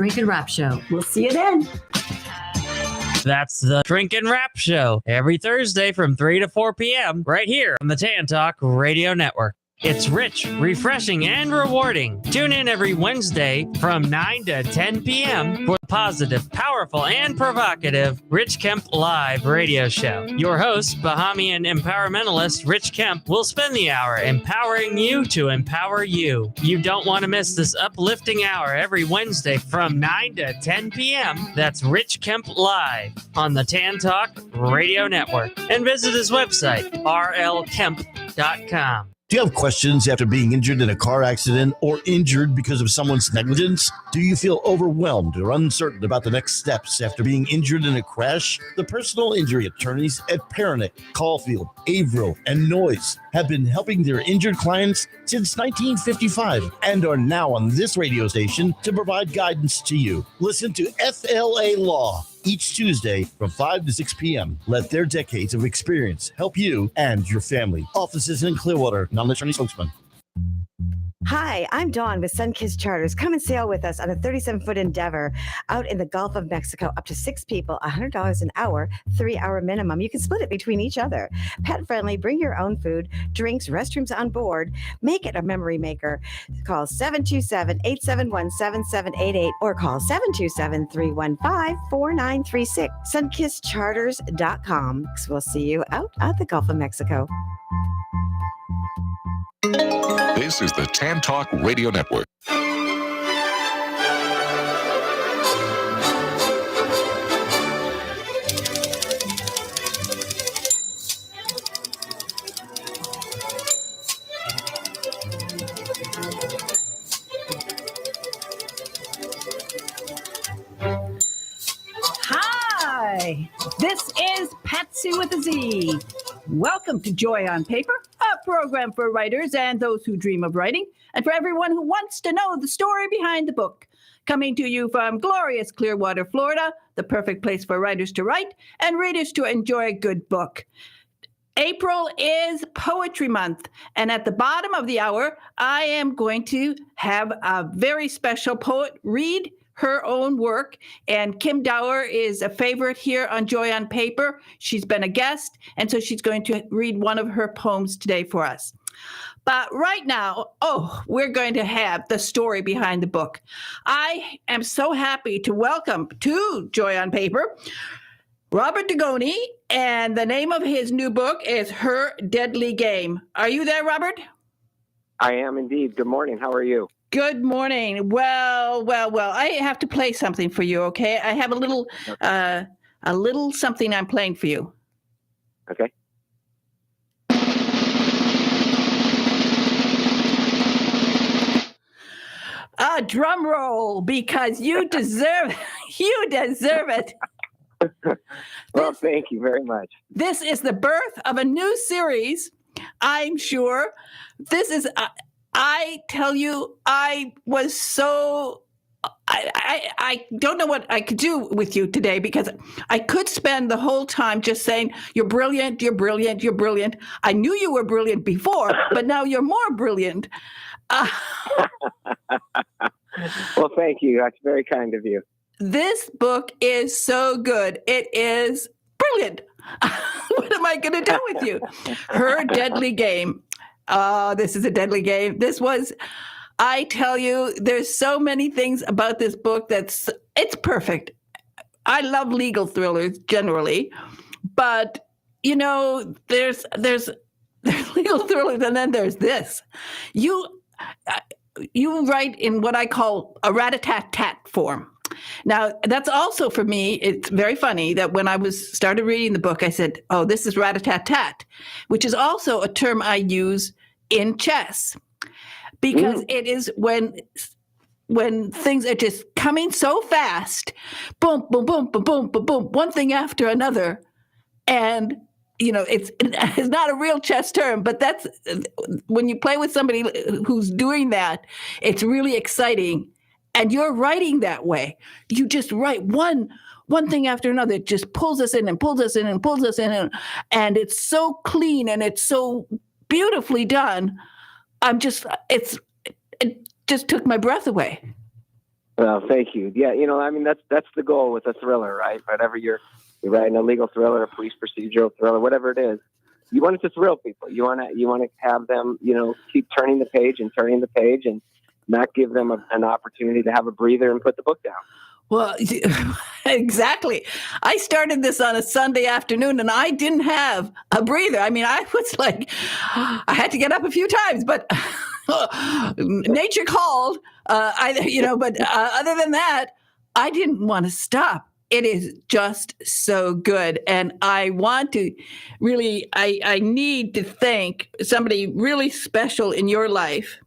Drink and Rap Show. We'll see you then. That's the Drink and Rap Show every Thursday from 3 to 4 p.m. right here on the Tan Talk Radio Network. It's rich, refreshing, and rewarding. Tune in every Wednesday from 9 to 10 p.m. for the positive, powerful, and provocative Rich Kemp Live radio show. Your host, Bahamian empowermentalist Rich Kemp, will spend the hour empowering you to empower you. You don't want to miss this uplifting hour every Wednesday from 9 to 10 p.m. That's Rich Kemp Live on the Tan Talk Radio Network. And visit his website, rlkemp.com. Do you have questions after being injured in a car accident or injured because of someone's negligence? Do you feel overwhelmed or uncertain about the next steps after being injured in a crash? The personal injury attorneys at Peronic, Caulfield, Averill, and Noyes have been helping their injured clients since 1955 and are now on this radio station to provide guidance to you. Listen to FLA Law each Tuesday from 5 to 6 p.m. Let their decades of experience help you and your family. Offices in Clearwater, non-attorney spokesman. Hi, I'm Dawn with Sunkist Charters. Come and sail with us on a 37-foot endeavor out in the Gulf of Mexico. Up to 6 people, $100 an hour, 3-hour minimum. You can split it between each other. Pet friendly, bring your own food, drinks, restrooms on board. Make it a memory maker. Call 727-871-7788 or call 727-315-4936. SunkistCharters.com. We'll see you out at the Gulf of Mexico. This is the Tan Talk Radio Network. Hi, this is Patsy with a Z. Welcome to Joy on Paper, a program for writers and those who dream of writing, and for everyone who wants to know the story behind the book. Coming to you from glorious Clearwater, Florida, the perfect place for writers to write and readers to enjoy a good book. April is Poetry Month, and at the bottom of the hour, I am going to have a very special poet read her own work. And Kim Dower is a favorite here on Joy on Paper. She's been a guest, and so she's going to read one of her poems today for us. But right now, we're going to have the story behind the book. I am so happy to welcome to Joy on Paper Robert Dugoni, and the name of his new book is Her Deadly Game. Are you there, Robert? I am indeed. Good morning. How are you? Good morning. Well. I have to play something for you, okay? I have a little something I'm playing for you. Okay. A drum roll, because you deserve it. Well, thank you very much. This is the birth of a new series, I'm sure. This is... I tell you, I was so, I don't know what I could do with you today, because I could spend the whole time just saying, you're brilliant, you're brilliant, you're brilliant. I knew you were brilliant before, but now you're more brilliant. Well, thank you. That's very kind of you. This book is so good. It is brilliant. What am I going to do with you? Her Deadly Game. Oh, this is a deadly game. I tell you, there's so many things about this book it's perfect. I love legal thrillers generally, but there's legal thrillers, and then there's this. You write in what I call a rat-a-tat-tat form. Now, that's also for me, it's very funny that when I started reading the book, I said, oh, this is rat-a-tat-tat, which is also a term I use in chess, because it is when things are just coming so fast, boom, boom, boom, boom, boom, boom, boom, one thing after another. And, it's not a real chess term, but that's when you play with somebody who's doing that, it's really exciting. And you're writing that way. You just write one thing after another. It just pulls us in and pulls us in and pulls us in. And it's so clean and it's so beautifully done. It just took my breath away. Well, thank you. Yeah, I mean, that's the goal with a thriller, right? Whatever you're writing, a legal thriller, a police procedural thriller, whatever it is, you want it to thrill people. You want to have them, keep turning the page and not give them an opportunity to have a breather and put the book down. Well, exactly. I started this on a Sunday afternoon and I didn't have a breather. I mean, I was like, I had to get up a few times, but nature called, but other than that, I didn't want to stop. It is just so good. And I want to really, I need to thank somebody really special in your life.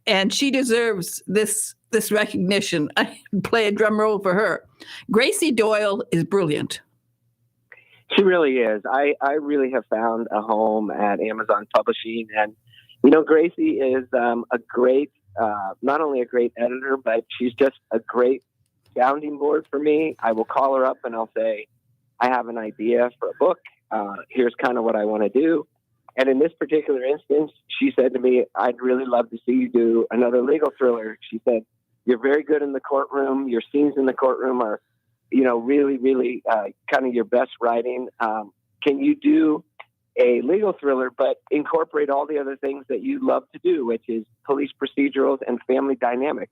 And she deserves this recognition. I play a drum roll for her. Gracie Doyle is brilliant. She really is. I really have found a home at Amazon Publishing. And, Gracie is a great, not only a great editor, but she's just a great sounding board for me. I will call her up and I'll say, I have an idea for a book. Here's kind of what I want to do. And in this particular instance, she said to me, I'd really love to see you do another legal thriller. She said, you're very good in the courtroom. Your scenes in the courtroom are, really, really kind of your best writing. Can you do a legal thriller, but incorporate all the other things that you love to do, which is police procedurals and family dynamics?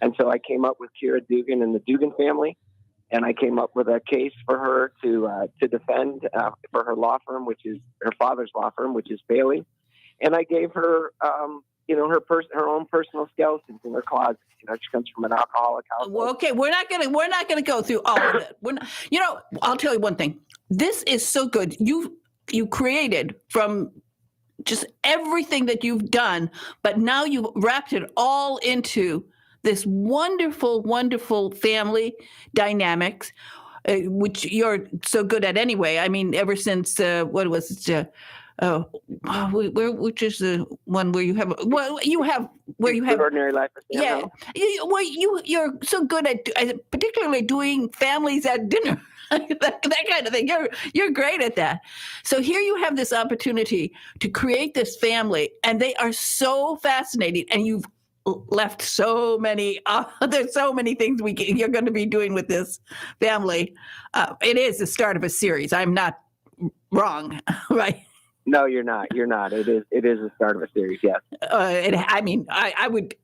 And so I came up with Kira Dugan and the Dugan family, and I came up with a case for her to defend for her law firm, which is her father's law firm, which is Bailey. And I gave her, her own personal skeletons in her closet. She comes from an alcoholic household. Well, okay, we're not gonna go through all of it. We're not, I'll tell you one thing. This is so good. You created from just everything that you've done, but now you've wrapped it all into this wonderful, wonderful family dynamics, which you're so good at anyway. I mean, ever since, what was it? Which is the one where you have, Ordinary Life of Sam Howe. You're so good at particularly doing families at dinner. that kind of thing. You're great at that. So here you have this opportunity to create this family, and they are so fascinating. And you've left so many. There's so many things you're going to be doing with this family. It is the start of a series. I'm not wrong, right? No, you're not. You're not. It is the start of a series. Yes. I would.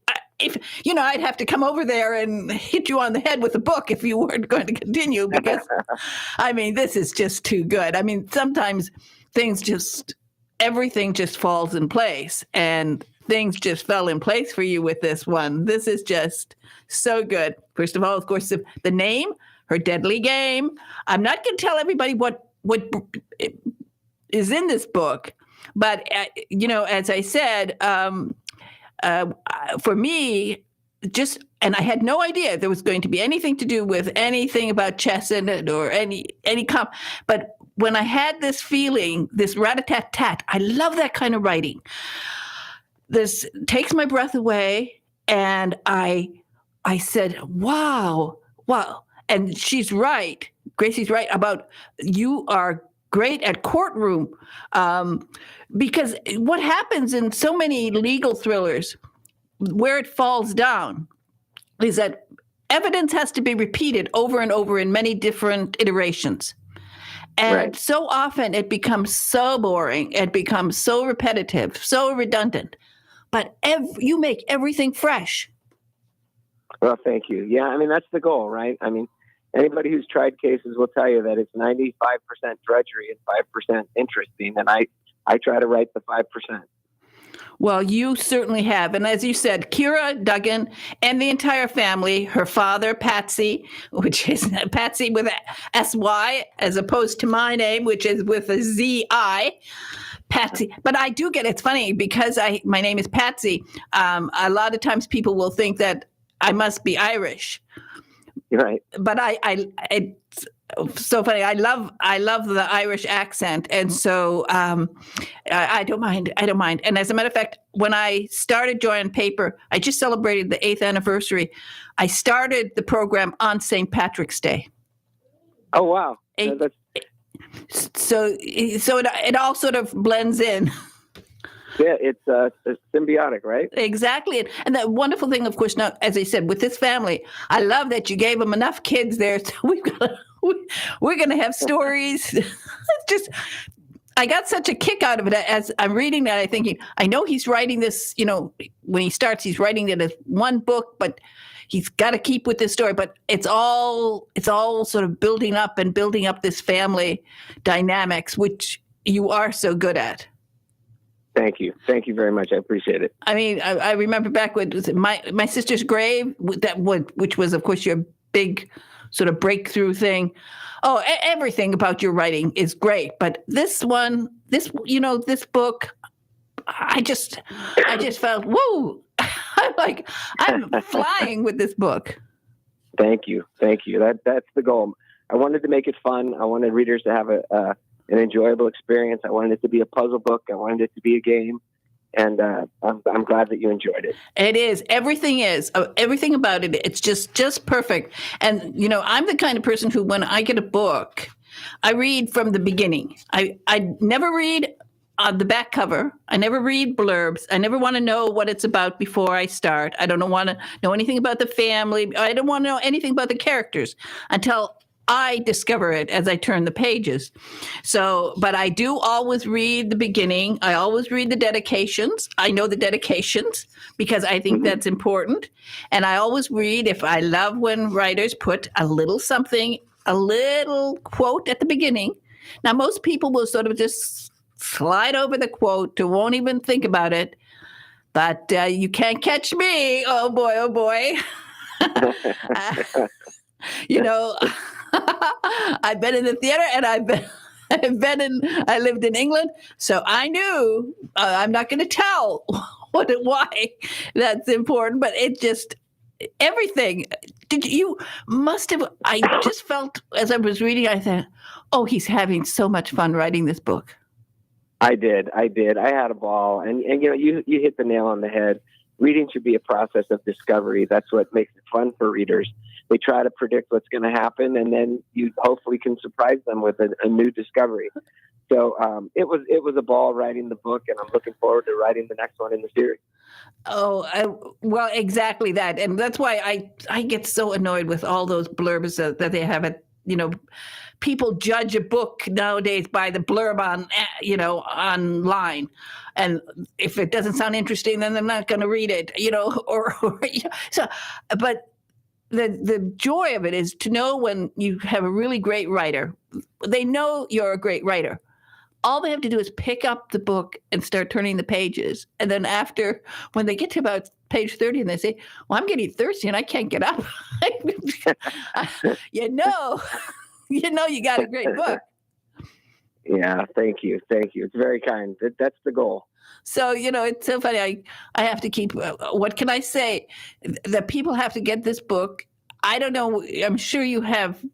If I'd have to come over there and hit you on the head with a book if you weren't going to continue, because this is just too good. I mean, sometimes everything just falls in place, and things just fell in place for you with this one. This is just so good. First of all, of course, the name, Her Deadly Game. I'm not going to tell everybody what is in this book, but as I said, for me, and I had no idea there was going to be anything to do with anything about chess in it or any but when I had this feeling, this rat-a-tat-tat, I love that kind of writing. This takes my breath away, and I said, wow. And she's right. Gracie's right about you are great at courtroom, because what happens in so many legal thrillers, where it falls down, is that evidence has to be repeated over and over in many different iterations. And right. So often it becomes so boring, it becomes so repetitive, so redundant. But you make everything fresh. Well, thank you. Yeah, that's the goal, right? Anybody who's tried cases will tell you that it's 95% drudgery and 5% interesting. And I try to write the 5%. Well, you certainly have. And as you said, Kira Duggan and the entire family, her father, Patsy, which is Patsy with a S-Y, as opposed to my name, which is with a Z-I. Patsy. But I do it's funny because my name is Patsy. A lot of times people will think that I must be Irish. You're right. But it's so funny. I love the Irish accent, and so I don't mind. And as a matter of fact, when I started Joy on Paper, I just celebrated the 8th anniversary. I started the program on St. Patrick's Day. Oh wow! So it all sort of blends in. Yeah, it's symbiotic, right? Exactly. And the wonderful thing, of course, now, as I said, with this family, I love that you gave them enough kids there. So we're going to have stories. It's just, I got such a kick out of it as I'm reading that. I'm thinking, I know he's writing this, when he starts, he's writing it as one book, but he's got to keep with this story. But it's all sort of building up this family dynamics, which you are so good at. Thank you. Thank you very much. I appreciate it. I mean, I remember back when was it my sister's grave, which was, of course, your big sort of breakthrough thing. Oh, everything about your writing is great, but this book, I just felt, whoa! I'm flying with this book. Thank you. That's the goal. I wanted to make it fun. I wanted readers to have an enjoyable experience. I wanted it to be a puzzle book. I wanted it to be a game. And I'm glad that you enjoyed it. It is. Everything about it. It's just perfect. And, I'm the kind of person who, when I get a book, I read from the beginning. I never read the back cover. I never read blurbs. I never want to know what it's about before I start. I don't want to know anything about the family. I don't want to know anything about the characters until I discover it as I turn the pages. So, but I do always read the beginning. I always read the dedications. I know the dedications because I think that's important. And I always read, if I love when writers put a little something, a little quote at the beginning. Now, most people will sort of just slide over the quote, won't even think about it. But you can't catch me. Oh, boy, oh, boy. I've been in the theater and I lived in England. So I knew I'm not going to tell why that's important, but it just, everything. I just felt as I was reading, I thought, oh, he's having so much fun writing this book. I did. I had a ball. And you hit the nail on the head. Reading should be a process of discovery. That's what makes it fun for readers. They try to predict what's going to happen, and then you hopefully can surprise them with a new discovery. So it was a ball writing the book, and I'm looking forward to writing the next one in the series. Oh, well, exactly that. And that's why I get so annoyed with all those blurbs that they have at, people judge a book nowadays by the blurb on, online. And if it doesn't sound interesting, then they're not going to read it, but the joy of it is to know when you have a really great writer, they know you're a great writer. All they have to do is pick up the book and start turning the pages. And then when they get to about page 30 and they say, well, I'm getting thirsty and I can't get up. you got a great book. Yeah, thank you. It's very kind. That's the goal. So, it's so funny. I have to keep, what can I say? The people have to get this book. I don't know. I'm sure you have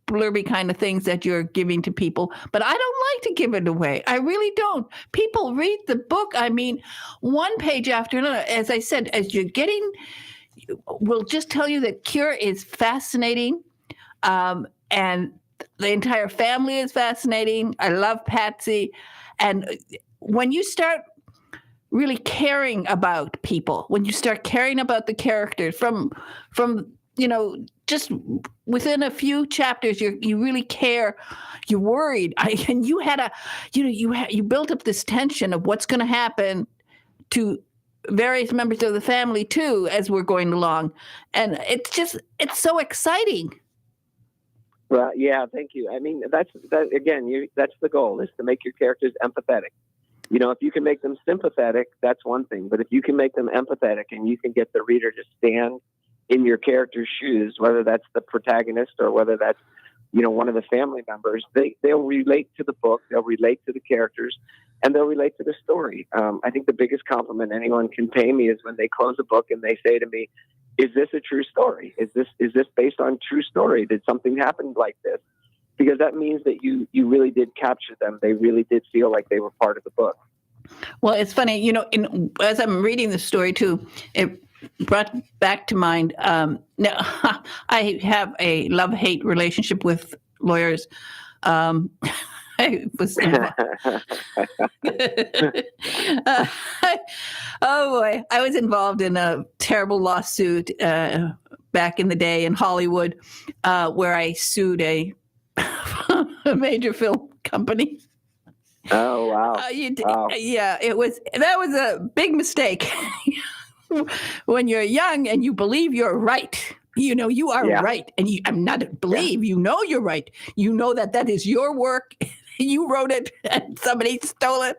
blurby kind of things that you're giving to people, but I don't like to give it away. I really don't. People read the book. I mean, one page after another. As I said, we'll just tell you that Cure is fascinating. And the entire family is fascinating. I love Patsy. And when you start really caring about people, when you start caring about the characters from just within a few chapters, you really care. You're worried. And you had you built up this tension of what's going to happen to various members of the family too, as we're going along. And it's so exciting. Well, yeah, thank you. I mean, that's the goal, is to make your characters empathetic. If you can make them sympathetic, that's one thing. But if you can make them empathetic and you can get the reader to stand in your character's shoes, whether that's the protagonist or whether that's, one of the family members, they'll relate to the book, they'll relate to the characters, and they'll relate to the story. I think the biggest compliment anyone can pay me is when they close a book and they say to me, is this a true story? Is this based on true story? Did something happen like this? Because that means that you really did capture them. They really did feel like they were part of the book. Well, it's funny, as I'm reading the story too, it brought back to mind. Now, I have a love-hate relationship with lawyers. I was involved. Oh boy, I was involved in a terrible lawsuit back in the day in Hollywood, where I sued a major film company. Oh, wow. Wow. Yeah, that was a big mistake. When you're young and you believe you're right, you are right, and I'm not believe, you know you're right. You know that is your work. You wrote it and somebody stole it.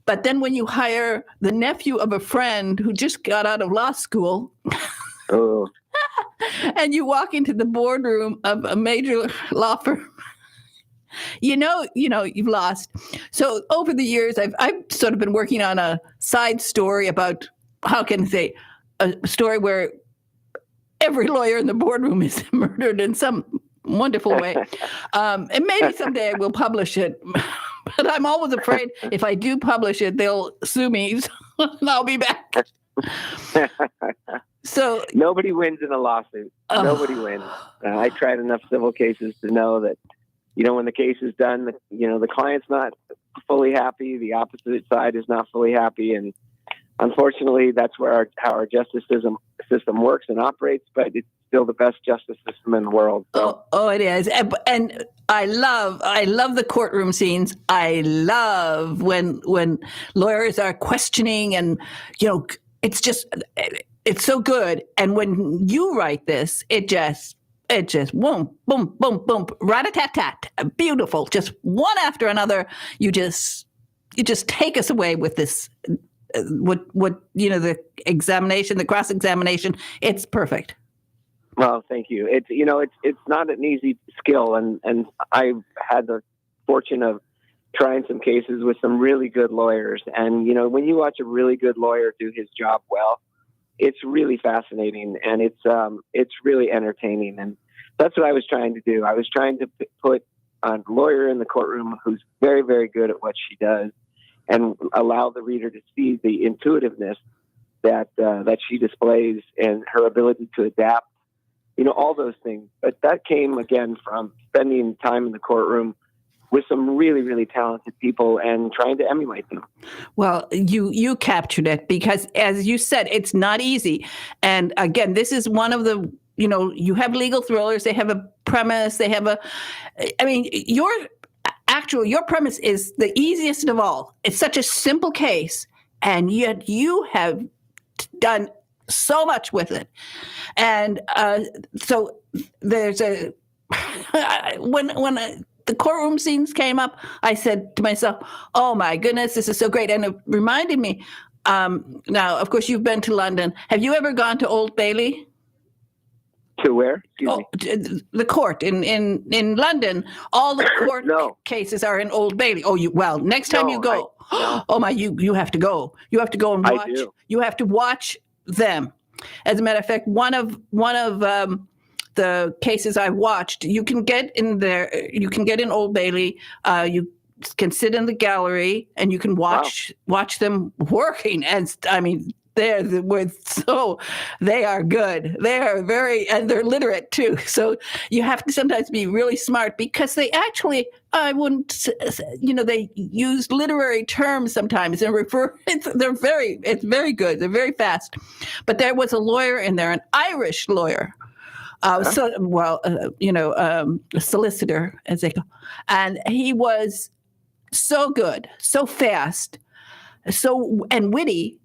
But then when you hire the nephew of a friend who just got out of law school, Oh. and you walk into the boardroom of a major law firm, you know you've lost. So over the years, I've sort of been working on a side story about, how can I say, a story where every lawyer in the boardroom is murdered in some wonderful way. And maybe someday I will publish it. But I'm always afraid if I do publish it, they'll sue me, and I'll be back. So nobody wins in a lawsuit. Nobody wins. I tried enough civil cases to know that, when the case is done, the client's not fully happy. The opposite side is not fully happy. And unfortunately, that's where how our justice system works and operates, but it's still the best justice system in the world. So. Oh, it is. And I love the courtroom scenes. I love when lawyers are questioning, and, it's so good. And when you write this, it just boom, boom, boom, boom, rat-a-tat-tat, beautiful, just one after another. You just take us away with this, the examination, the cross-examination. It's perfect. Well, thank you. It's not an easy skill, and I've had the fortune of trying some cases with some really good lawyers. And when you watch a really good lawyer do his job well, it's really fascinating, and it's really entertaining. And that's what I was trying to do. I was trying to put a lawyer in the courtroom who's very, very good at what she does, and allow the reader to see the intuitiveness that she displays and her ability to adapt. All those things. But that came, again, from spending time in the courtroom with some really, really talented people and trying to emulate them. Well, you captured it, because, as you said, it's not easy. And again, this is one of the, you have legal thrillers, they have a premise, your premise is the easiest of all. It's such a simple case, and yet you have done so much with it. And so there's when the courtroom scenes came up, I said to myself, oh my goodness, this is so great. And it reminded me, now, of course, you've been to London. Have you ever gone to Old Bailey? To where? Excuse me. The court in London. All the court cases are in Old Bailey. Next time you go, you have to go. You have to go and watch. I do. You have to watch them. As a matter of fact, one of the cases I watched, you can get in there. You can get in Old Bailey. You can sit in the gallery and you can watch them working. And they are good. They are and they're literate too. So you have to sometimes be really smart, because they actually, they use literary terms sometimes and it's very good. They're very fast. But there was a lawyer in there, an Irish lawyer. A solicitor, as they go. And he was so good, so fast, and witty.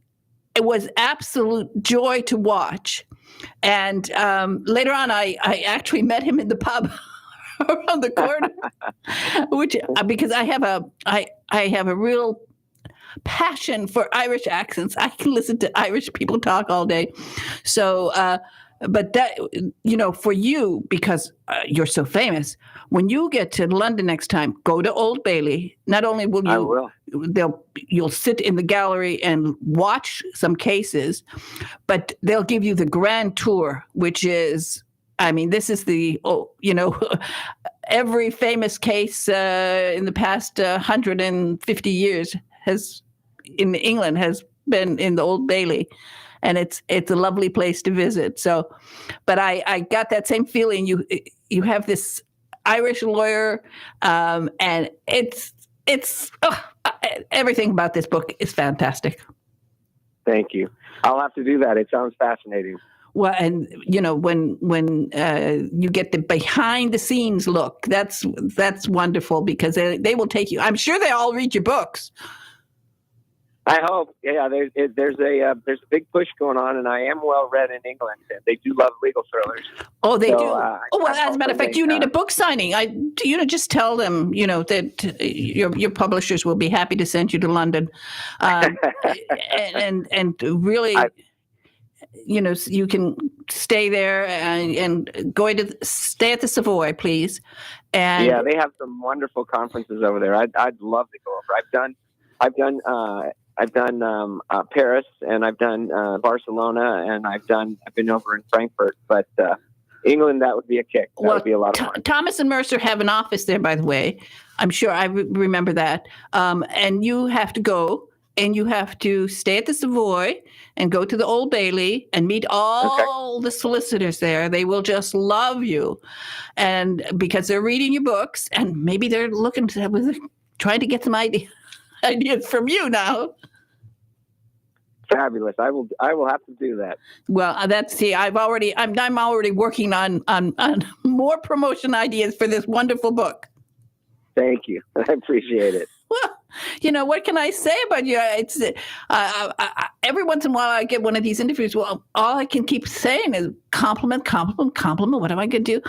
It was absolute joy to watch. And later on, I actually met him in the pub around the corner, because I have a real passion for Irish accents. I can listen to Irish people talk all day. So, but that, for you, because you're so famous, when you get to London next time, go to Old Bailey. Not only you'll sit in the gallery and watch some cases, but they'll give you the grand tour, which is, this is every famous case in the past 150 years in England has been in the Old Bailey. And it's a lovely place to visit. So, but I got that same feeling. You have this Irish lawyer, and it's everything about this book is fantastic. Thank you. I'll have to do that. It sounds fascinating. Well, and when you get the behind the scenes look, that's wonderful, because they will take you. I'm sure they all read your books. I hope. Yeah, there's a big push going on, and I am well read in England. And they do love legal thrillers. Oh, they do. Well, As a matter of fact, you need a book signing. Just tell them, that your publishers will be happy to send you to London, and really. You can stay there and stay at the Savoy, please. And yeah, they have some wonderful conferences over there. I'd love to go over. I've done Paris, and I've done Barcelona, and I've been over in Frankfurt. But England, that would be a kick. That would be a lot of fun. Thomas and Mercer have an office there, by the way. I'm sure I remember that. And you have to go. And you have to stay at the Savoy and go to the Old Bailey and meet all the solicitors there. They will just love you, and because they're reading your books, and maybe they're trying to get some ideas from you now. Fabulous! I will have to do that. Well, I'm already working on more promotion ideas for this wonderful book. Thank you. I appreciate it. Well, what can I say about you? It's every once in a while I get one of these interviews. Well, all I can keep saying is compliment. What am I going to do?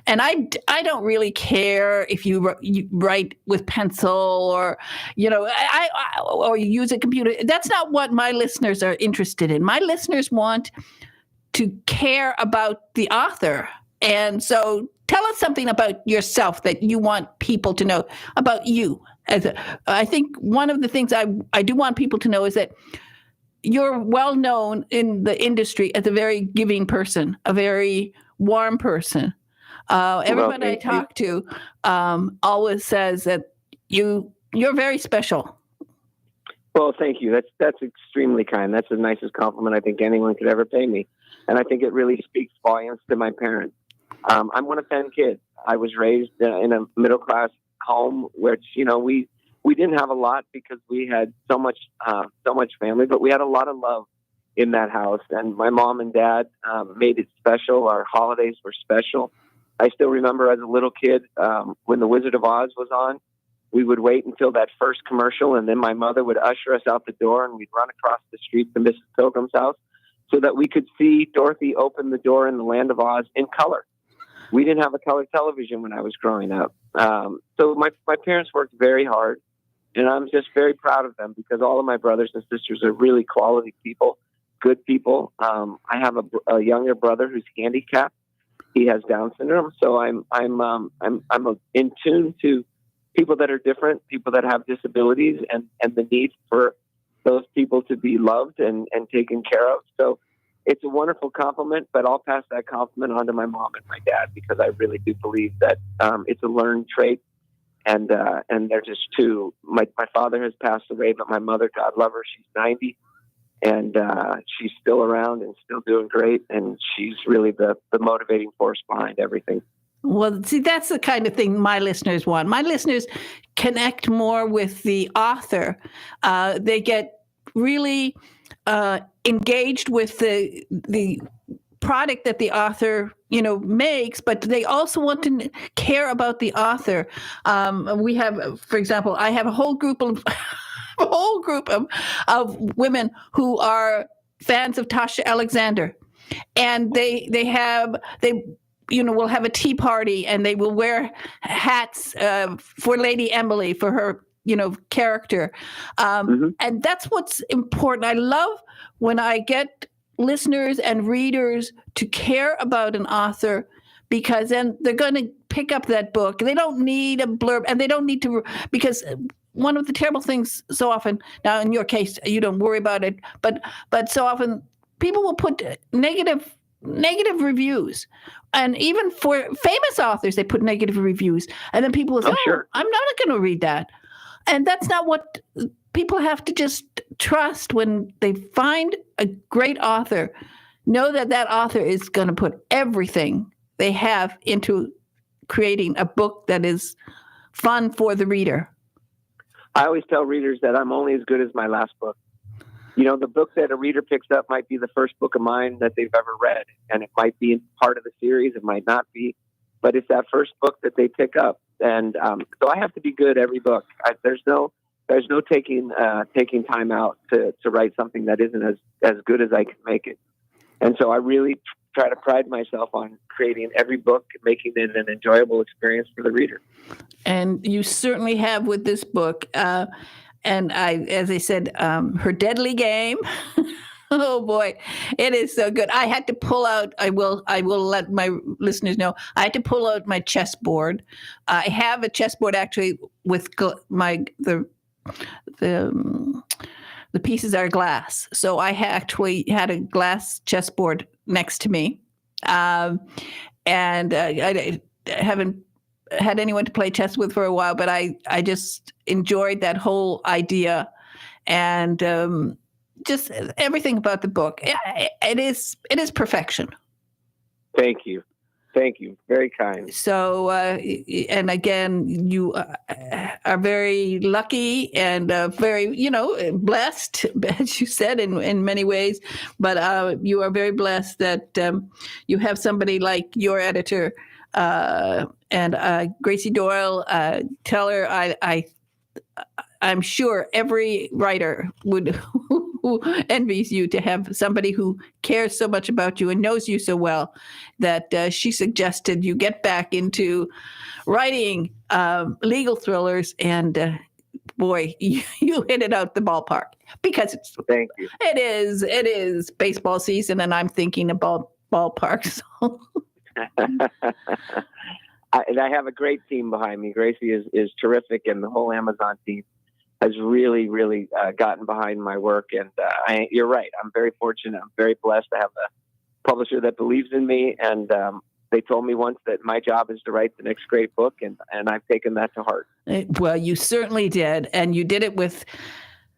And I don't really care if you write with pencil or or you use a computer. That's not what my listeners are interested in. My listeners want to care about the author, and so tell us something about yourself that you want people to know about you. I think one of the things I do want people to know is that you're well known in the industry as a very giving person, a very warm person. Everybody I talk to always says that you're very special. Well, thank you. That's extremely kind. That's the nicest compliment I think anyone could ever pay me, and I think it really speaks volumes to my parents. I'm one of 10 kids. I was raised in a middle class home, which we didn't have a lot because we had so much family, but we had a lot of love in that house. And my mom and dad made it special. Our holidays were special. I still remember as a little kid when The Wizard of Oz was on, we would wait until that first commercial, and then my mother would usher us out the door, and we'd run across the street to Mrs. Pilgrim's house so that we could see Dorothy open the door in the Land of Oz in color. We didn't have a color television when I was growing up. So my parents worked very hard, and I'm just very proud of them because all of my brothers and sisters are really quality people, good people. I have a younger brother who's handicapped. He has Down syndrome. So I'm in tune to people that are different, people that have disabilities, and the need for those people to be loved and taken care of. So it's a wonderful compliment, but I'll pass that compliment on to my mom and my dad because I really do believe that it's a learned trait, and they're just two. My father has passed away, but my mother, God love her, she's 90, and she's still around and still doing great, and she's really the motivating force behind everything. Well, see, that's the kind of thing my listeners want. My listeners connect more with the author. They get really engaged with the product that the author makes, but they also want to care about the author. We have, for example, I have a whole group of women who are fans of Tasha Alexander, and they will have a tea party, and they will wear hats for Lady Emily, for her character. And that's what's important. I love when I get listeners and readers to care about an author, because then they're going to pick up that book. They don't need a blurb, and they don't need to, because one of the terrible things so often, now in your case, you don't worry about it, but so often people will put negative reviews. And even for famous authors, they put negative reviews. And then people will say, sure, I'm not going to read that. And that's not what people have to just trust when they find a great author. Know that author is going to put everything they have into creating a book that is fun for the reader? I always tell readers that I'm only as good as my last book. You know, the book that a reader picks up might be the first book of mine that they've ever read, and it might be part of the series, it might not be, but it's that first book that they pick up. And so I have to be good every book. There's no taking time out to write something that isn't as good as I can make it. And so I really try to pride myself on creating every book, making it an enjoyable experience for the reader. And you certainly have with this book. And as I said, Her Deadly Game. Oh boy, it is so good. I had to pull out. I will let my listeners know. I had to pull out my chessboard. I have a chessboard actually with the pieces are glass. So I actually had a glass chessboard next to me, and I haven't had anyone to play chess with for a while, but I just enjoyed that whole idea, and just everything about the book. It is perfection. Thank you. Very kind. So, and again, you are very lucky and very, blessed, as you said, in many ways. But you are very blessed that you have somebody like your editor and Gracie Doyle. Tell her I'm sure every writer who envies you to have somebody who cares so much about you and knows you so well that she suggested you get back into writing legal thrillers. And boy, you hit it out the ballpark because Thank you. It is baseball season, and I'm thinking about ballparks. I have a great team behind me. Gracie is terrific, and the whole Amazon team has really, really gotten behind my work. And you're right. I'm very fortunate. I'm very blessed to have a publisher that believes in me. And they told me once that my job is to write the next great book, and I've taken that to heart. Well, you certainly did. And you did it with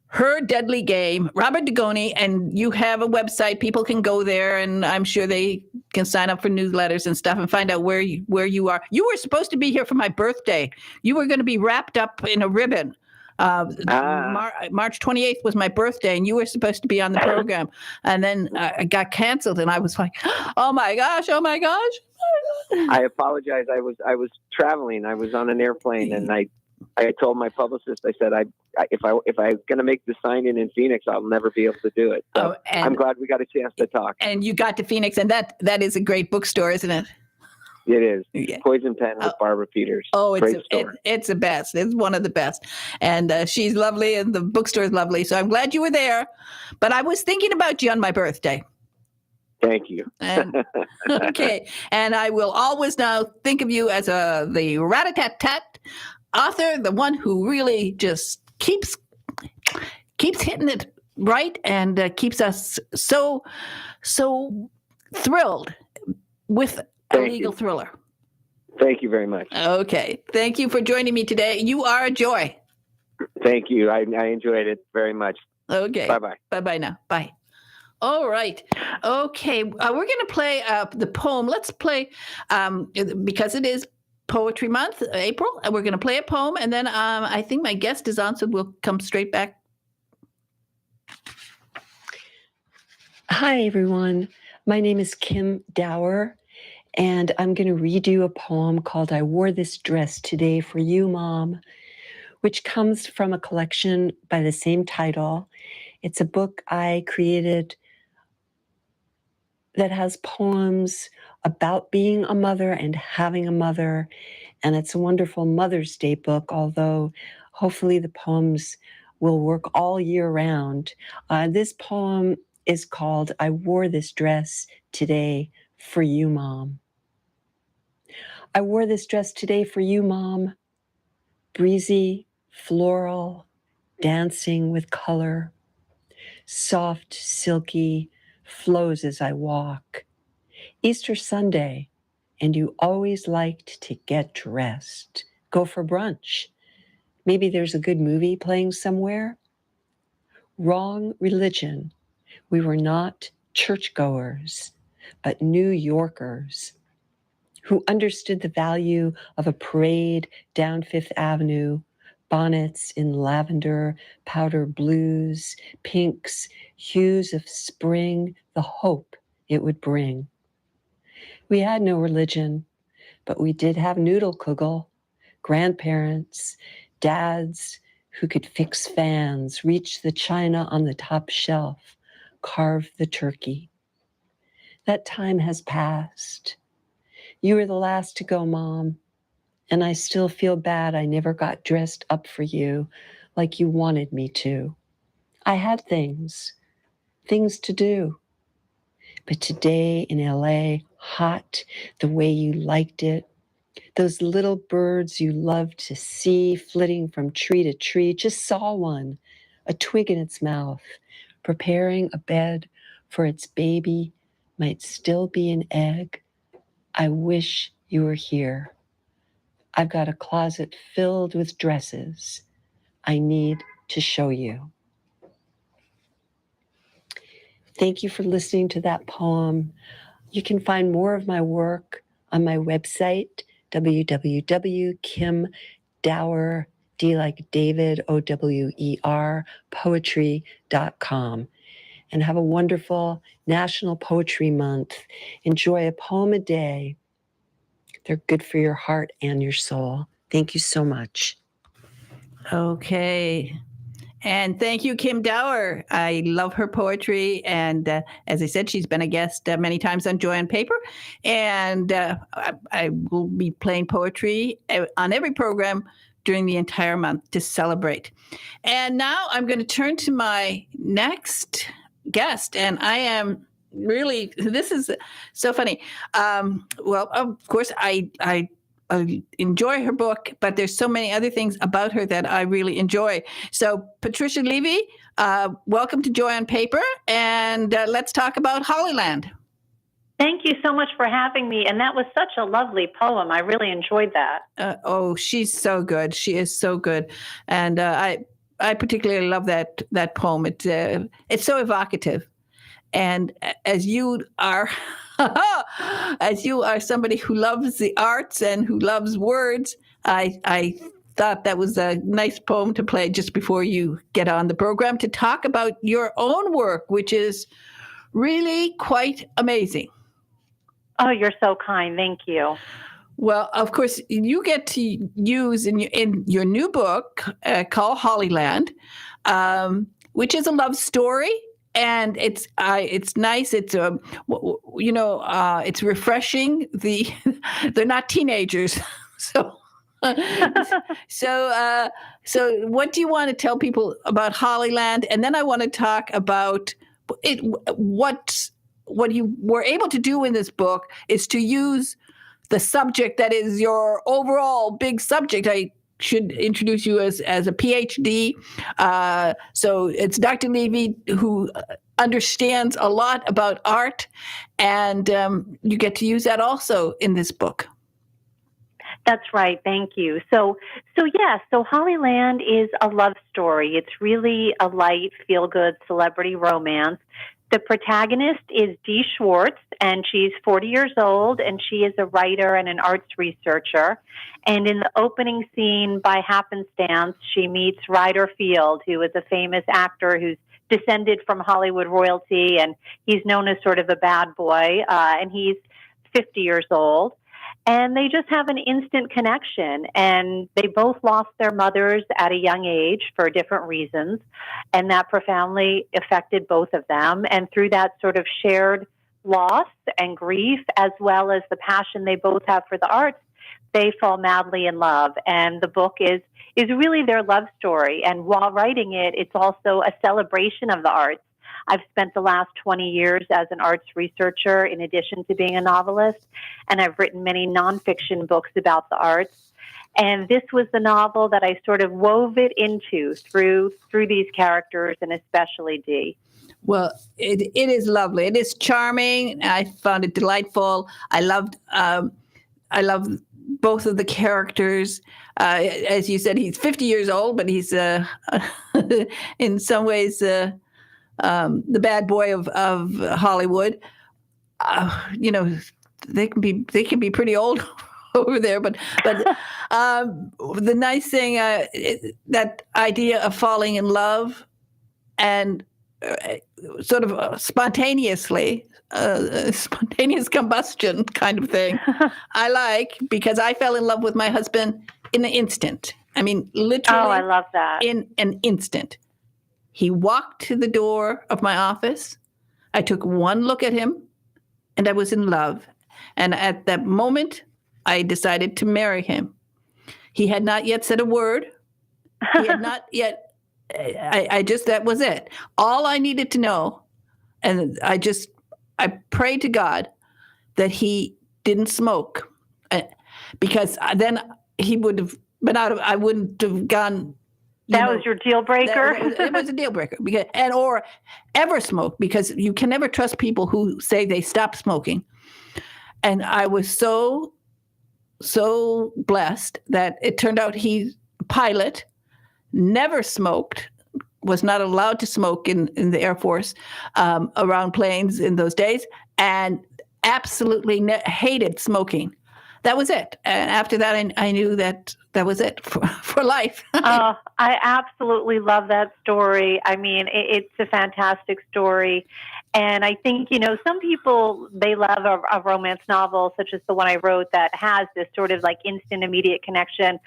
Her Deadly Game, Robert Dugoni, and you have a website. People can go there, and I'm sure they can sign up for newsletters and stuff and find out where you are. You were supposed to be here for my birthday. You were going to be wrapped up in a ribbon. March 28th was my birthday, and you were supposed to be on the program, and then it got canceled, and I was like, oh my gosh. I apologize. I was traveling. I was on an airplane, and I told my publicist, I said, if I'm going to make the sign-in Phoenix, I'll never be able to do it. So I'm glad we got a chance to talk. And you got to Phoenix, and that is a great bookstore, isn't it? It is. Yeah. Poison Pen with Barbara Peters. Oh, it's the best. It's one of the best. And she's lovely, and the bookstore is lovely. So I'm glad you were there. But I was thinking about you on my birthday. Thank you. And, okay. And I will always now think of you as the rat-a-tat-tat author, the one who really just keeps hitting it right and keeps us so thrilled with a legal thriller. Thank you very much. Okay. Thank you for joining me today. You are a joy. Thank you. I enjoyed it very much. Okay. Bye-bye. Bye-bye now. Bye. All right. Okay. We're going to play the poem. Let's play, because it is Poetry Month, April, and we're going to play a poem, and then I think my guest is on, so we'll come straight back. Hi, everyone. My name is Kim Dower, and I'm going to read you a poem called I Wore This Dress Today for You, Mom, which comes from a collection by the same title. It's a book I created that has poems about being a mother and having a mother. And it's a wonderful Mother's Day book, although hopefully the poems will work all year round. This poem is called I Wore This Dress Today for You, Mom. I wore this dress today for you, Mom. Breezy, floral, dancing with color. Soft, silky, flows as I walk. Easter Sunday, and you always liked to get dressed. Go for brunch. Maybe there's a good movie playing somewhere. Wrong religion. We were not churchgoers, but New Yorkers who understood the value of a parade down Fifth Avenue, bonnets in lavender, powder blues, pinks, hues of spring, the hope it would bring. We had no religion, but we did have Noodle-Kugel, grandparents, dads who could fix fans, reach the china on the top shelf, carve the turkey. That time has passed. You were the last to go, Mom, and I still feel bad I never got dressed up for you like you wanted me to. I had things to do. But today in LA, hot, the way you liked it, those little birds you loved to see flitting from tree to tree, just saw one, a twig in its mouth, preparing a bed for its baby, might still be an egg. I wish you were here. I've got a closet filled with dresses I need to show you. Thank you for listening to that poem. You can find more of my work on my website, www.kimdower, D like David, OWER, poetry.com. And have a wonderful National Poetry Month. Enjoy a poem a day. They're good for your heart and your soul. Thank you so much. Okay. And thank you, Kim Dower. I love her poetry. And as I said, she's been a guest many times on Joy on Paper. And I will be playing poetry on every program during the entire month to celebrate. And now I'm going to turn to my next guest. And I am really, this is so funny. Well, of course, I enjoy her book, but there's so many other things about her that I really enjoy. So Patricia Levy, welcome to Joy on Paper, and let's talk about Hollyland. Thank you so much for having me. And that was such a lovely poem. I really enjoyed that. Oh, she's so good. She is so good. And I particularly love that poem. It's so evocative. And as you are somebody who loves the arts and who loves words, I thought that was a nice poem to play just before you get on the program to talk about your own work, which is really quite amazing. Oh, you're so kind. Thank you. Well, of course, you get to use in your new book called Hollyland, which is a love story. And it's nice. It's it's refreshing. They're not teenagers, so what do you want to tell people about Hollyland? And then I want to talk about it. What you were able to do in this book is to use the subject that is your overall big subject. I should introduce you as a PhD. So it's Dr. Levy who understands a lot about art, and you get to use that also in this book. That's right. Thank you. So Hollyland is a love story. It's really a light, feel-good celebrity romance. The protagonist is Dee Schwartz, and she's 40 years old, and she is a writer and an arts researcher. And in the opening scene, by happenstance, she meets Ryder Field, who is a famous actor who's descended from Hollywood royalty, and he's known as sort of a bad boy, and he's 50 years old. And they just have an instant connection, and they both lost their mothers at a young age for different reasons, and that profoundly affected both of them. And through that sort of shared loss and grief, as well as the passion they both have for the arts, they fall madly in love. And the book is really their love story. And while writing it, it's also a celebration of the arts. I've spent the last 20 years as an arts researcher in addition to being a novelist, and I've written many nonfiction books about the arts. And this was the novel that I sort of wove it into through these characters, and especially Dee. Well, it is lovely. It is charming. I found it delightful. I loved both of the characters. As you said, he's 50 years old, but he's in some ways the bad boy of Hollywood. they can be pretty old over there, but the nice thing, that idea of falling in love and sort of spontaneous combustion kind of thing, I like, because I fell in love with my husband in an instant. I mean, literally. Oh, I love that. In an instant. He walked to the door of my office. I took one look at him, and I was in love. And at that moment, I decided to marry him. He had not yet said a word. He had not yet. That was it. All I needed to know, and I prayed to God that he didn't smoke, because then he would have been I wouldn't have gone. That was your deal breaker? It was a deal breaker, or ever smoke, because you can never trust people who say they stopped smoking. And I was so blessed that it turned out he's a pilot, never smoked, was not allowed to smoke in the Air Force around planes in those days, and absolutely hated smoking. That was it. And after that, I knew that was it for life. I absolutely love that story. I mean, it's a fantastic story. And I think, some people, they love a romance novel, such as the one I wrote, that has this sort of like instant, immediate connection.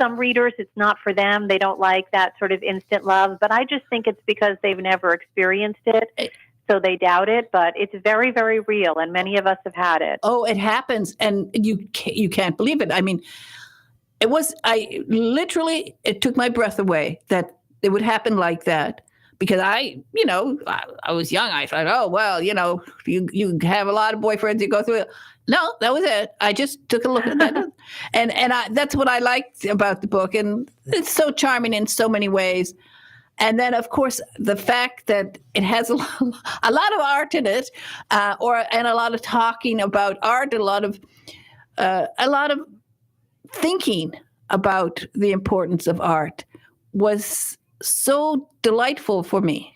Some readers, it's not for them. They don't like that sort of instant love. But I just think it's because they've never experienced it. So they doubt it, but it's very, very real, and many of us have had it. Oh, it happens, and you can't believe it. I mean, it took my breath away that it would happen like that, because I was young. I thought, oh, well, you have a lot of boyfriends, you go through it. No, that was it. I just took a look at that. and that's what I liked about the book, and it's so charming in so many ways. And then, of course, the fact that it has a lot of art in it, and a lot of talking about art, a lot of thinking about the importance of art, was so delightful for me.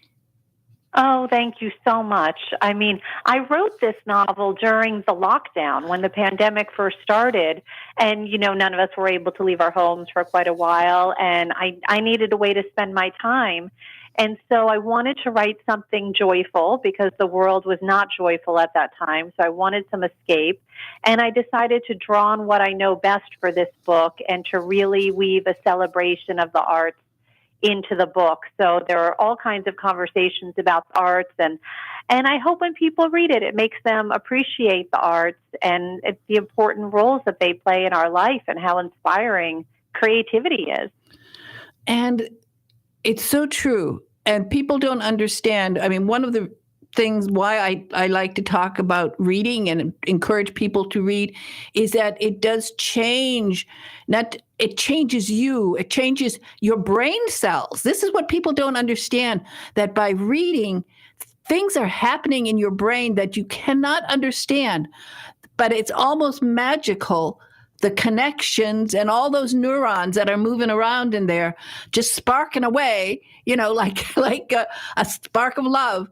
Oh, thank you so much. I mean, I wrote this novel during the lockdown when the pandemic first started, and, none of us were able to leave our homes for quite a while, and I needed a way to spend my time. And so I wanted to write something joyful, because the world was not joyful at that time. So I wanted some escape, and I decided to draw on what I know best for this book and to really weave a celebration of the arts into the book. So there are all kinds of conversations about the arts, and I hope when people read it, it makes them appreciate the arts and the important roles that they play in our life and how inspiring creativity is. And it's so true. And people don't understand. I mean, one of the things why I like to talk about reading and encourage people to read is that it does change. It changes you. It changes your brain cells. This is what people don't understand, that by reading, things are happening in your brain that you cannot understand, but it's almost magical. The connections and all those neurons that are moving around in there, just sparking away, like a spark of love.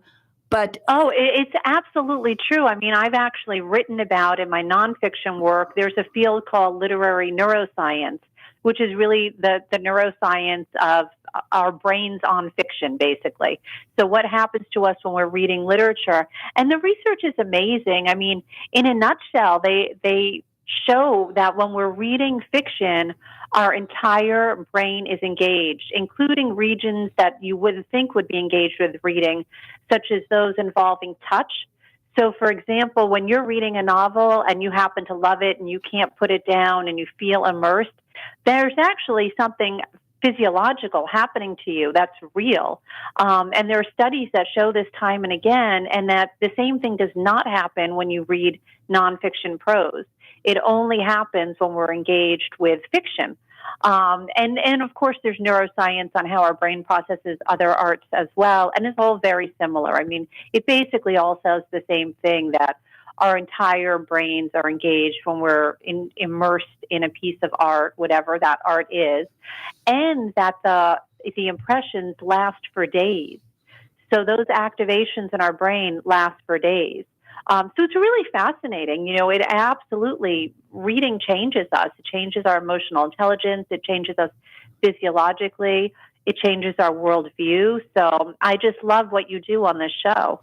But it's absolutely true. I mean, I've actually written about, in my nonfiction work, there's a field called literary neuroscience, which is really the neuroscience of our brains on fiction, basically. So what happens to us when we're reading literature? And the research is amazing. I mean, in a nutshell, they show that when we're reading fiction, our entire brain is engaged, including regions that you wouldn't think would be engaged with reading, such as those involving touch. So, for example, when you're reading a novel and you happen to love it and you can't put it down and you feel immersed, there's actually something physiological happening to you that's real. And there are studies that show this time and again, and that the same thing does not happen when you read nonfiction prose. It only happens when we're engaged with fiction. And of course, there's neuroscience on how our brain processes other arts as well. And it's all very similar. I mean, it basically all says the same thing, that our entire brains are engaged when we're immersed in a piece of art, whatever that art is, and that the impressions last for days. So those activations in our brain last for days. So it's really fascinating. It absolutely, reading changes us. It changes our emotional intelligence. It changes us physiologically. It changes our worldview. So I just love what you do on this show.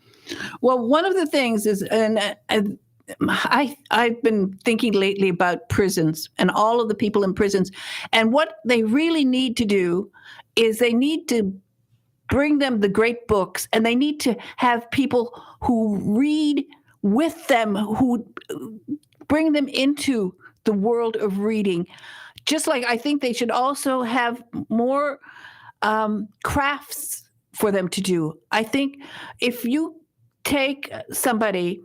Well, one of the things is, and I've been thinking lately about prisons and all of the people in prisons, and what they really need to do is they need to bring them the great books, and they need to have people who read with them, who bring them into the world of reading. Just like I think they should also have more crafts for them to do. I think if you take somebody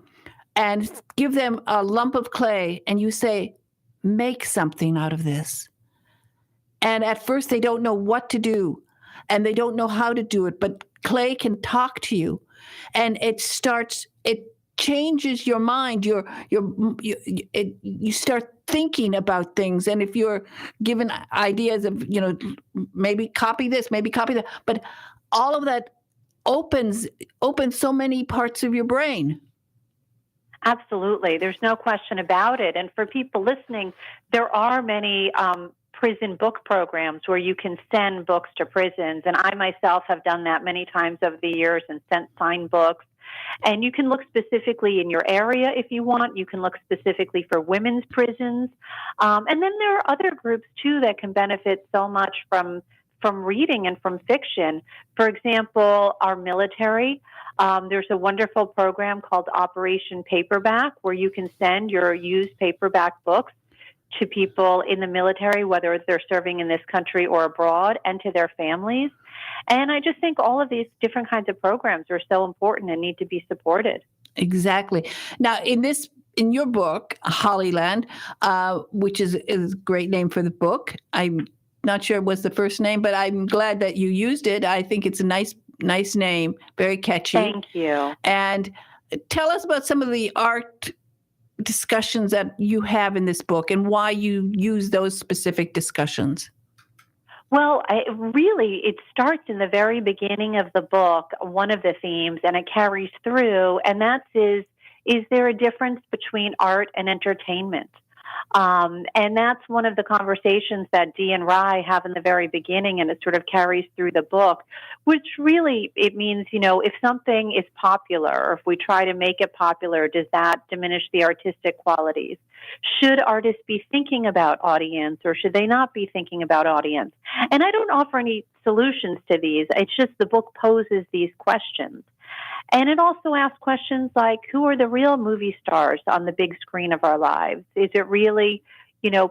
and give them a lump of clay and you say, make something out of this. And at first they don't know what to do and they don't know how to do it, but clay can talk to you, and it changes your mind. You start thinking about things. And if you're given ideas of, maybe copy this, maybe copy that, but all of that opens so many parts of your brain. Absolutely. There's no question about it. And for people listening, there are many prison book programs where you can send books to prisons. And I myself have done that many times over the years and sent signed books. And you can look specifically in your area if you want. You can look specifically for women's prisons. And then there are other groups, too, that can benefit so much from reading and from fiction. For example, our military. There's a wonderful program called Operation Paperback, where you can send your used paperback books to people in the military, whether they're serving in this country or abroad, and to their families. And I just think all of these different kinds of programs are so important and need to be supported. Exactly. Now, in your book, Hollyland, which is a great name for the book, I'm not sure it was the first name, but I'm glad that you used it. I think it's a nice name, very catchy. Thank you. And tell us about some of the art discussions that you have in this book and why you use those specific discussions. Well, it starts in the very beginning of the book, one of the themes, and it carries through, and that is there a difference between art and entertainment? And that's one of the conversations that Dee and Rye have in the very beginning, and it sort of carries through the book, which really, it means, if something is popular, or if we try to make it popular, does that diminish the artistic qualities? Should artists be thinking about audience, or should they not be thinking about audience? And I don't offer any solutions to these. It's just the book poses these questions. And it also asks questions like, who are the real movie stars on the big screen of our lives? Is it really,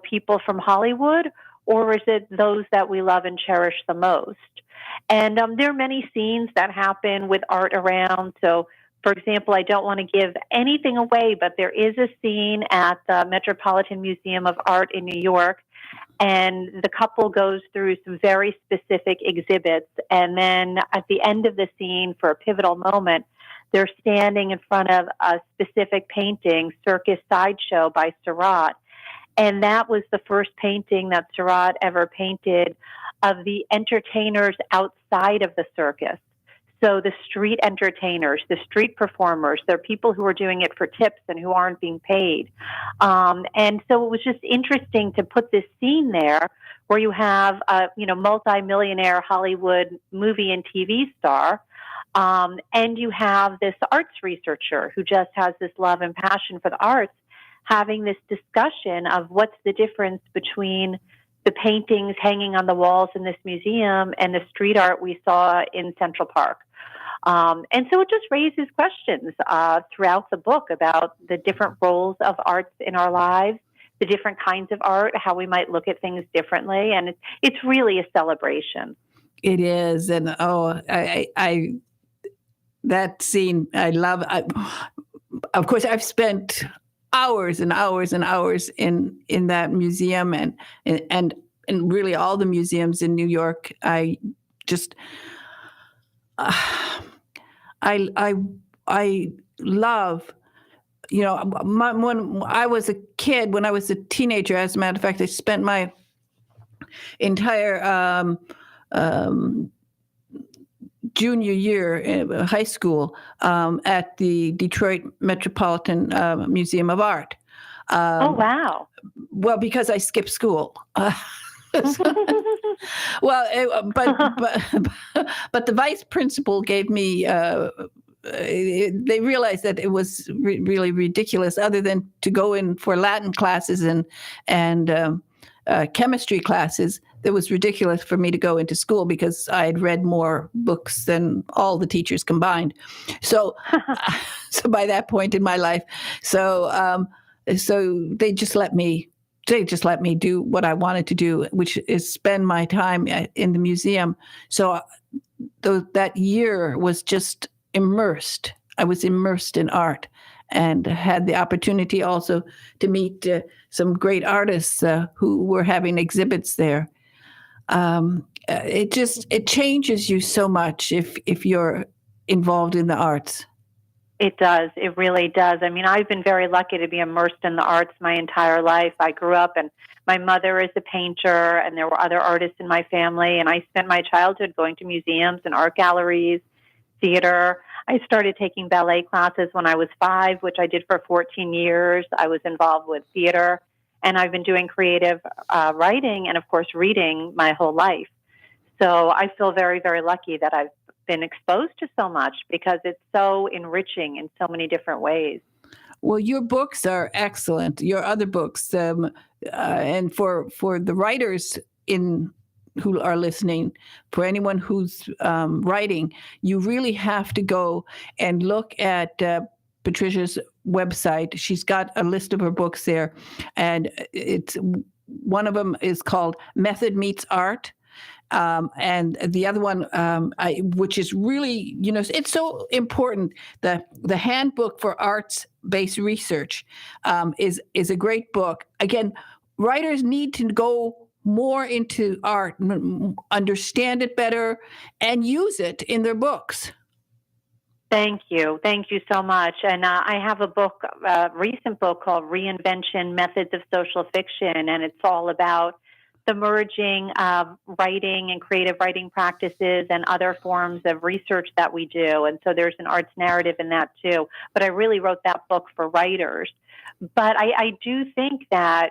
people from Hollywood, or is it those that we love and cherish the most? And there are many scenes that happen with art around. So, for example, I don't want to give anything away, but there is a scene at the Metropolitan Museum of Art in New York, and the couple goes through some very specific exhibits. And then at the end of the scene, for a pivotal moment, they're standing in front of a specific painting, Circus Sideshow by Seurat. And that was the first painting that Seurat ever painted of the entertainers outside of the circus. So the street entertainers, the street performers, they're people who are doing it for tips and who aren't being paid. And so it was just interesting to put this scene there where you have a multi-millionaire Hollywood movie and TV star, and you have this arts researcher who just has this love and passion for the arts, having this discussion of what's the difference between the paintings hanging on the walls in this museum and the street art we saw in Central Park. And so it just raises questions throughout the book about the different roles of arts in our lives, the different kinds of art, how we might look at things differently. And it's really a celebration. It is. And I that scene, I love. Of course, I've spent hours and hours and hours in that museum and really all the museums in New York. I just I love, when I was a kid, when I was a teenager, as a matter of fact, I spent my junior year in high school at the Detroit Metropolitan Museum of Art. Oh, wow. Well, because I skipped school. But the vice principal gave me. They realized that it was really ridiculous. Other than to go in for Latin classes and chemistry classes, it was ridiculous for me to go into school because I had read more books than all the teachers combined. So, so by that point in my life, so they just let me do what I wanted to do, which is spend my time in the museum. So that year was just immersed. I was immersed in art and had the opportunity also to meet some great artists who were having exhibits there. It changes you so much if you're involved in the arts. It does. It really does. I mean, I've been very lucky to be immersed in the arts my entire life. I grew up, and my mother is a painter, and there were other artists in my family, and I spent my childhood going to museums and art galleries, theater. I started taking ballet classes when I was 5, which I did for 14 years. I was involved with theater, and I've been doing creative writing and, of course, reading my whole life. So I feel very, very lucky that I've been exposed to so much because it's so enriching in so many different ways. Well, your books are excellent. Your other books, and for the writers who are listening, for anyone who's writing, you really have to go and look at Patricia's website. She's got a list of her books there, and one of them is called Method Meets Art. And the other one, which is really, it's so important. The Handbook for Arts-Based Research is a great book. Again, writers need to go more into art, understand it better, and use it in their books. Thank you. Thank you so much. And I have a recent book called Reinvention Methods of Social Fiction, and it's all about the merging of writing and creative writing practices and other forms of research that we do. And so there's an arts narrative in that too. But I really wrote that book for writers. But I do think that,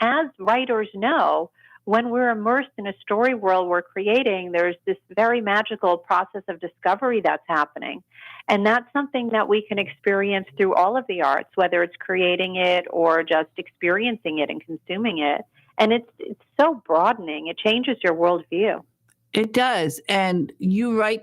as writers know, when we're immersed in a story world we're creating, there's this very magical process of discovery that's happening. And that's something that we can experience through all of the arts, whether it's creating it or just experiencing it and consuming it. And it's so broadening. It changes your worldview. It does. And you write,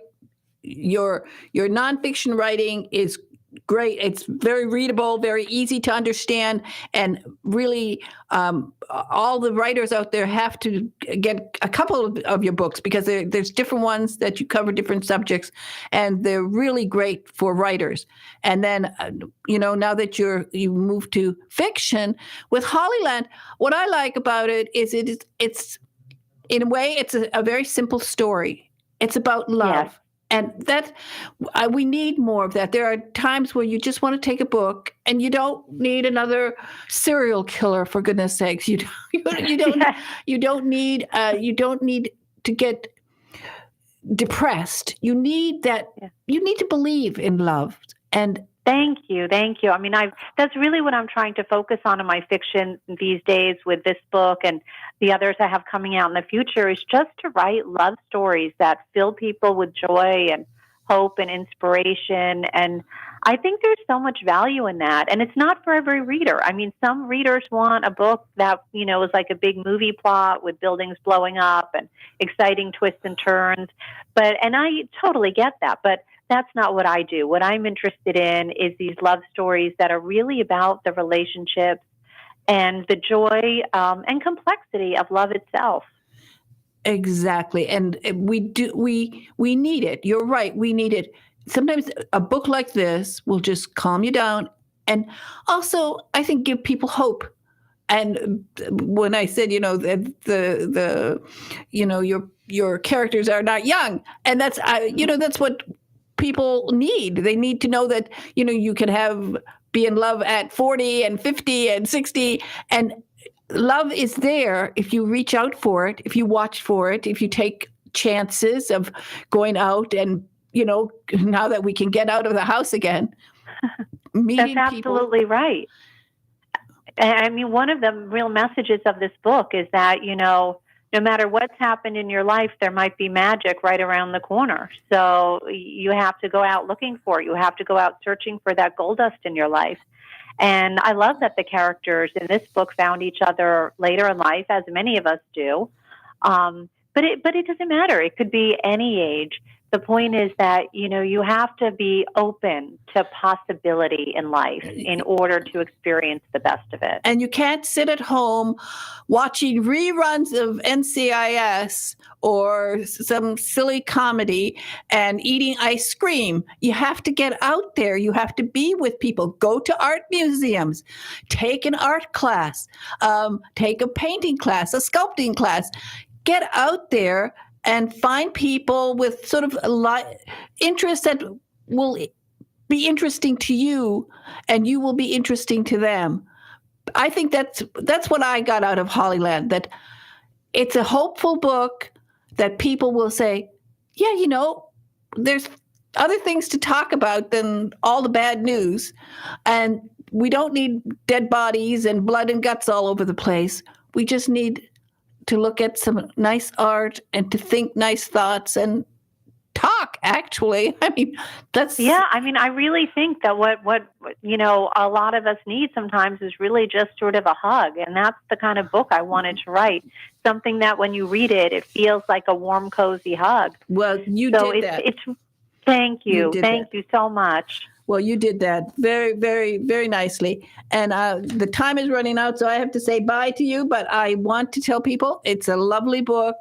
your nonfiction writing is great. It's very readable, very easy to understand. And really, all the writers out there have to get a couple of your books because there's different ones that you cover different subjects. And they're really great for writers. And then, now that you move to fiction with Hollyland, what I like about it is it's in a way, it's a very simple story. It's about love. Yes. And that we need more of that. There are times where you just want to take a book, and you don't need another serial killer. For goodness sakes, you don't need to get depressed. You need that. Yeah. You need to believe in love. And Thank you. I mean, that's really what I'm trying to focus on in my fiction these days with this book and the others I have coming out in the future is just to write love stories that fill people with joy and hope and inspiration. And I think there's so much value in that. And it's not for every reader. I mean, some readers want a book that, is like a big movie plot with buildings blowing up and exciting twists and turns. And I totally get that. But that's not what I do. What I'm interested in is these love stories that are really about the relationships and the joy and complexity of love itself. Exactly. And we need it. You're right. We need it. Sometimes a book like this will just calm you down. And also, I think, give people hope. And when I said, your characters are not young, and that's what people need. They need to know that, you can be in love at 40 and 50 and 60, and love is there if you reach out for it, if you watch for it, if you take chances of going out and, now that we can get out of the house again, meeting That's people. absolutely right. I mean, one of the real messages of this book is that, no matter what's happened in your life, there might be magic right around the corner. So you have to go out looking for it. You have to go out searching for that gold dust in your life. And I love that the characters in this book found each other later in life, as many of us do. But it doesn't matter. It could be any age. The point is that, you have to be open to possibility in life in order to experience the best of it. And you can't sit at home watching reruns of NCIS or some silly comedy and eating ice cream. You have to get out there. You have to be with people. Go to art museums. Take an art class. Take a painting class, a sculpting class. Get out there and find people with sort of interests that will be interesting to you, and you will be interesting to them. I think that's what I got out of Hollyland, that it's a hopeful book that people will say, yeah, there's other things to talk about than all the bad news, and we don't need dead bodies and blood and guts all over the place. We just need to look at some nice art and to think nice thoughts and talk, actually. I mean, that's... Yeah, I really think that what a lot of us need sometimes is really just sort of a hug. And that's the kind of book I wanted to write. Something that when you read it, it feels like a warm, cozy hug. Well, you did that. Thank you. Thank you so much. Well, you did that very, very, very nicely. And the time is running out, so I have to say bye to you. But I want to tell people it's a lovely book.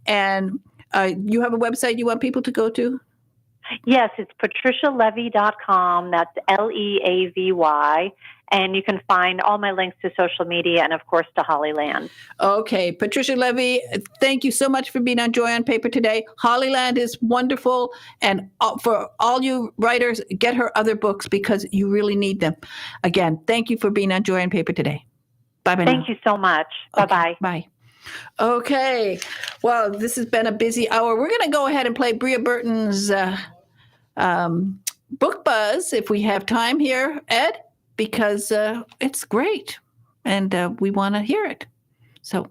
And you have a website you want people to go to? Yes, it's patricialevy.com. That's Leavy. And you can find all my links to social media and, of course, to Hollyland. Okay. Patricia Levy, thank you so much for being on Joy on Paper today. Hollyland is wonderful. And for all you writers, get her other books because you really need them. Again, thank you for being on Joy on Paper today. Bye-bye now. Thank you so much. Bye-bye. Okay, bye. Okay. Well, this has been a busy hour. We're going to go ahead and play Bria Burton's Book Buzz if we have time here, Ed, because it's great and we want to hear it. So.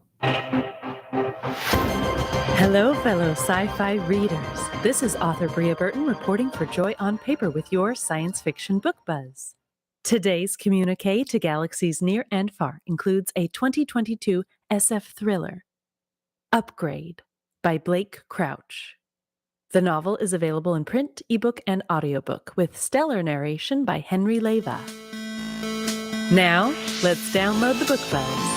Hello, fellow sci-fi readers. This is author Bria Burton reporting for Joy on Paper with your science fiction book buzz. Today's communique to galaxies near and far includes a 2022 SF thriller, Upgrade by Blake Crouch. The novel is available in print, ebook, and audiobook with stellar narration by Henry Leva. Now, let's download the book buzz.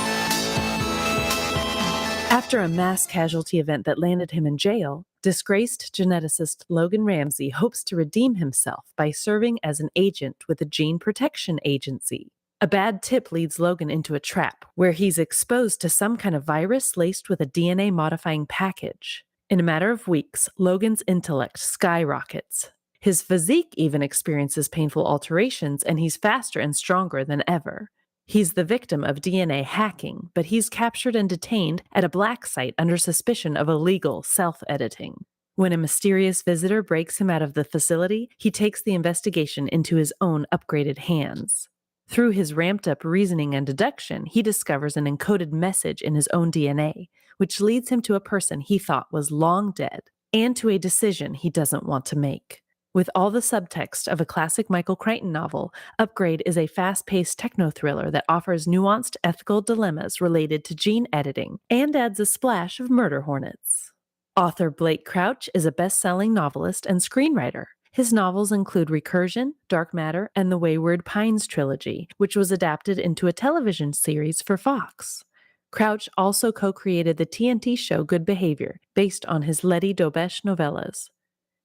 After a mass casualty event that landed him in jail, disgraced geneticist Logan Ramsey hopes to redeem himself by serving as an agent with a gene protection agency. A bad tip leads Logan into a trap where he's exposed to some kind of virus laced with a DNA-modifying package. In a matter of weeks, Logan's intellect skyrockets. His physique even experiences painful alterations, and he's faster and stronger than ever. He's the victim of DNA hacking, but he's captured and detained at a black site under suspicion of illegal self-editing. When a mysterious visitor breaks him out of the facility, he takes the investigation into his own upgraded hands. Through his ramped-up reasoning and deduction, he discovers an encoded message in his own DNA, which leads him to a person he thought was long dead, and to a decision he doesn't want to make. With all the subtext of a classic Michael Crichton novel, Upgrade is a fast-paced techno-thriller that offers nuanced ethical dilemmas related to gene editing and adds a splash of murder hornets. Author Blake Crouch is a best-selling novelist and screenwriter. His novels include Recursion, Dark Matter, and the Wayward Pines trilogy, which was adapted into a television series for Fox. Crouch also co-created the TNT show Good Behavior, based on his Letty Dobesh novellas.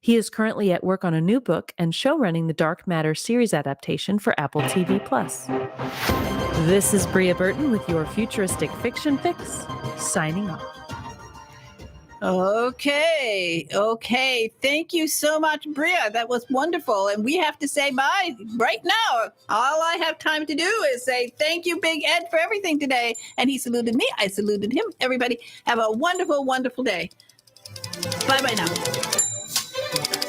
He is currently at work on a new book and showrunning the Dark Matter series adaptation for Apple TV+. This is Bria Burton with your futuristic fiction fix, signing off. Okay. Thank you so much, Bria. That was wonderful. And we have to say bye right now. All I have time to do is say thank you, Big Ed, for everything today. And he saluted me. I saluted him. Everybody have a wonderful, wonderful day. Bye-bye now.